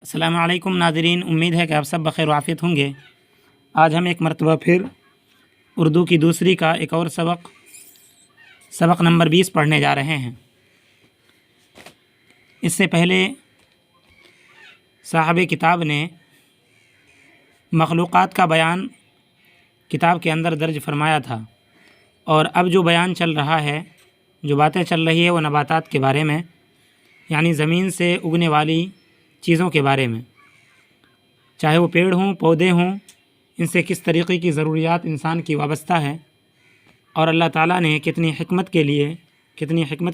अस्सलाम वालेकुम नाज़रीन, उम्मीद है कि आप सब बख़ैर वाफ़ियत होंगे। आज हम एक मरतबा फिर उर्दू की दूसरी का एक और सबक नंबर 20 पढ़ने जा रहे हैं। इससे पहले साहब किताब ने मखलूक़ात का बयान किताब के अंदर दर्ज फरमाया था, और अब जो बयान चल रहा है, जो बातें चल रही है, वो नबातात के बारे में, यानी ज़मीन से उगने वाली चीज़ों के बारे में, चाहे वो पेड़ हों, पौधे हों, इनसे किस तरीक़े की ज़रूरियात इंसान की वाबस्ता है, और अल्लाह ताला ने कितनी हिकमत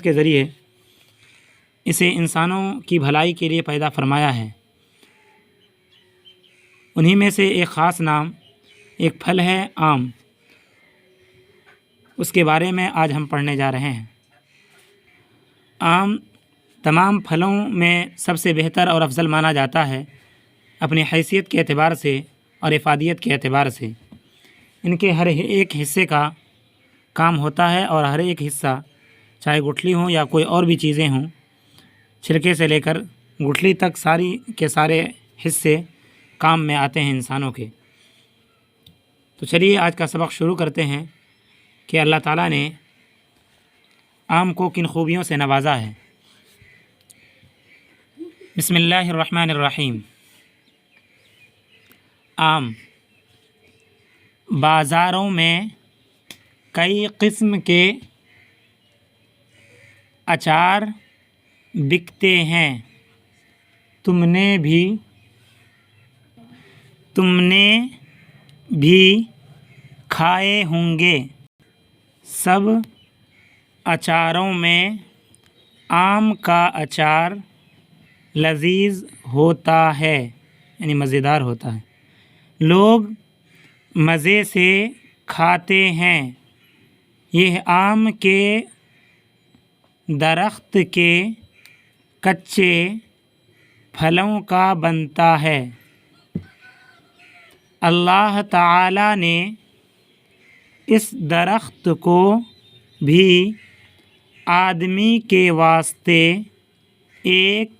के ज़रिए इसे इंसानों की भलाई के लिए पैदा फरमाया है। उन्हीं में से एक ख़ास नाम एक फल है आम, उसके बारे में आज हम पढ़ने जा रहे हैं। आम तमाम फलों में सबसे बेहतर और अफजल माना जाता है अपनी हैसियत के एतबार से और इफ़ादियत के एतबार से। इनके हर एक हिस्से का काम होता है, और हर एक हिस्सा, चाहे गुठली हो या कोई और भी चीज़ें हों, छिलके से लेकर गुठली तक सारी के सारे हिस्से काम में आते हैं इंसानों के। तो चलिए आज का सबक शुरू करते हैं कि अल्लाह ताला ने आम को किन खूबियों से नवाजा है। बिस्मिल्लाहिर्रहमानिर्रहीम। आम बाज़ारों में कई किस्म के अचार बिकते हैं। तुमने भी खाए होंगे। सब अचारों में आम का अचार लजीज होता है, यानी मज़ेदार होता है। लोग मज़े से खाते हैं। यह आम के दरख्त के कच्चे फलों का बनता है। अल्लाह ताला ने इस दरख्त को भी आदमी के वास्ते एक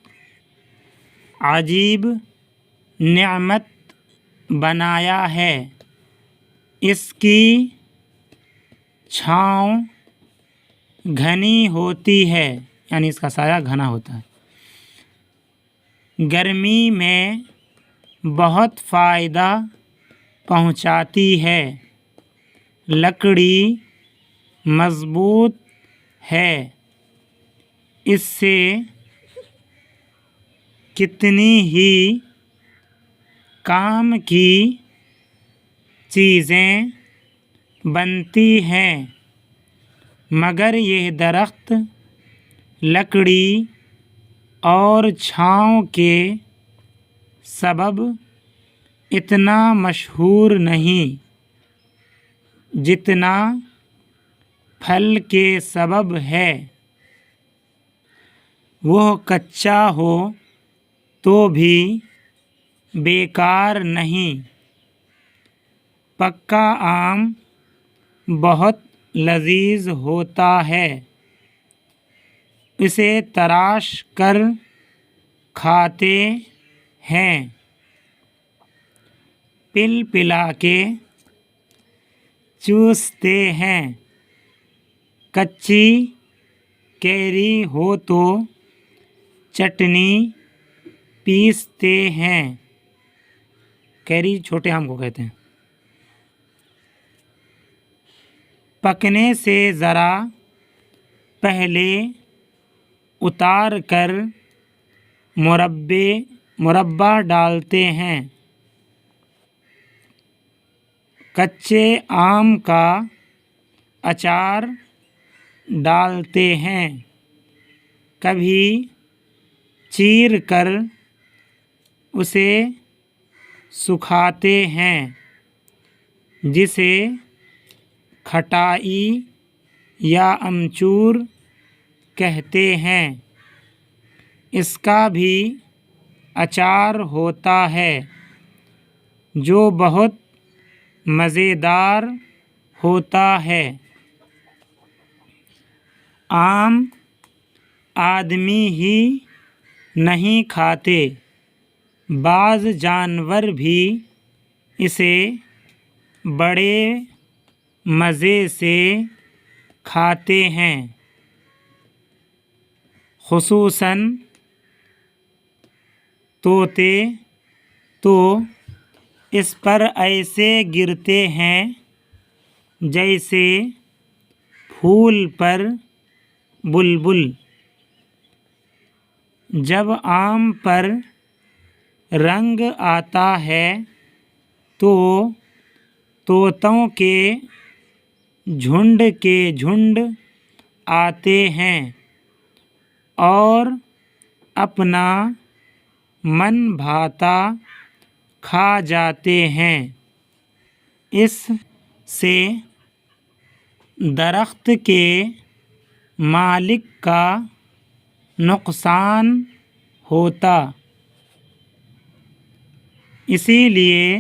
अजीब नेमत बनाया है। इसकी छाँव घनी होती है, यानी इसका साया घना होता है। गर्मी में बहुत फ़ायदा पहुंचाती है। लकड़ी मज़बूत है। इससे कितनी ही काम की चीज़ें बनती हैं, मगर यह दरख्त लकड़ी और छाँव के सबब इतना मशहूर नहीं जितना फल के सबब है। वह कच्चा हो तो भी बेकार नहीं। पक्का आम बहुत लजीज होता है। इसे तराश कर खाते हैं। पिला के चूसते हैं। कच्ची कैरी हो तो चटनी पीसते हैं। कैरी छोटे आम को कहते हैं। पकने से ज़रा पहले उतार कर मुरब्बा डालते हैं। कच्चे आम का अचार डालते हैं। कभी चीर कर उसे सुखाते हैं, जिसे खटाई या अमचूर कहते हैं। इसका भी अचार होता है, जो बहुत मज़ेदार होता है। आम आदमी ही नहीं खाते, بعض جانور بھی اسے بڑے مزے سے کھاتے ہیں، خصوصاً طوطے تو اس پر ایسے گرتے ہیں جیسے پھول پر بلبل۔ جب آم پر رنگ آتا ہے تو طوطوں کے جھنڈ آتے ہیں اور اپنا من بھاتا کھا جاتے ہیں۔ اس سے درخت کے مالک کا نقصان ہوتا، اسی لیے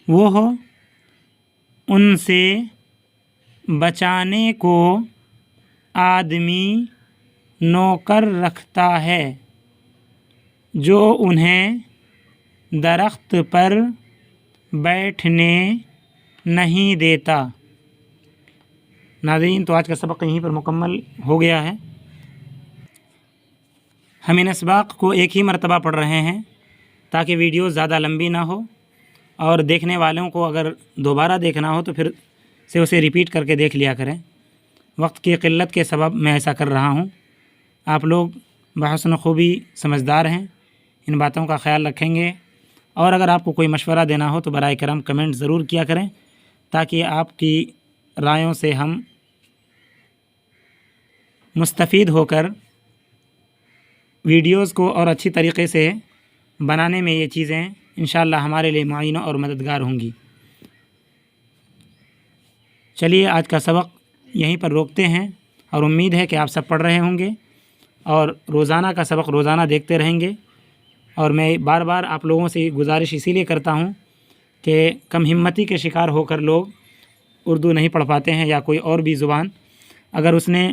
وہ ان سے بچانے کو آدمی نوکر رکھتا ہے جو انہیں درخت پر بیٹھنے نہیں دیتا۔ ناظرین، تو آج کا سبق یہیں پر مکمل ہو گیا ہے۔ ہم ان اسباق کو ایک ہی مرتبہ پڑھ رہے ہیں تاکہ ویڈیو زیادہ لمبی نہ ہو، اور دیکھنے والوں کو اگر دوبارہ دیکھنا ہو تو پھر سے اسے ریپیٹ کر کے دیکھ لیا کریں۔ وقت کی قلت کے سبب میں ایسا کر رہا ہوں۔ آپ لوگ بحسن خوبی سمجھدار ہیں، ان باتوں کا خیال رکھیں گے، اور اگر آپ کو کوئی مشورہ دینا ہو تو برائے کرم کمنٹ ضرور کیا کریں تاکہ آپ کی رائوں سے ہم مستفید ہو کر ویڈیوز کو اور اچھی طریقے سے بنانے میں یہ چیزیں انشاءاللہ ہمارے لیے معینہ اور مددگار ہوں گی۔ چلیے آج کا سبق یہیں پر روکتے ہیں، اور امید ہے کہ آپ سب پڑھ رہے ہوں گے اور روزانہ کا سبق روزانہ دیکھتے رہیں گے۔ اور میں بار بار آپ لوگوں سے گزارش اسی لیے کرتا ہوں کہ کم ہمتی کے شکار ہو کر لوگ اردو نہیں پڑھ پاتے ہیں یا کوئی اور بھی زبان، اگر اس نے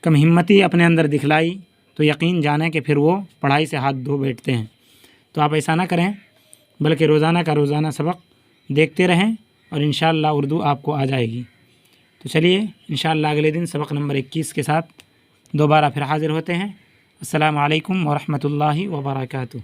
کم ہمتی اپنے اندر دکھلائی تو یقین جانیں کہ پھر وہ پڑھائی سے ہاتھ دھو بیٹھتے ہیں۔ تو آپ ایسا نہ کریں، بلکہ روزانہ کا روزانہ سبق دیکھتے رہیں اور انشاءاللہ اردو آپ کو آ جائے گی۔ تو چلیے انشاءاللہ اگلے دن سبق نمبر 21 کے ساتھ دوبارہ پھر حاضر ہوتے ہیں۔ السلام علیکم ورحمۃ اللہ وبرکاتہ۔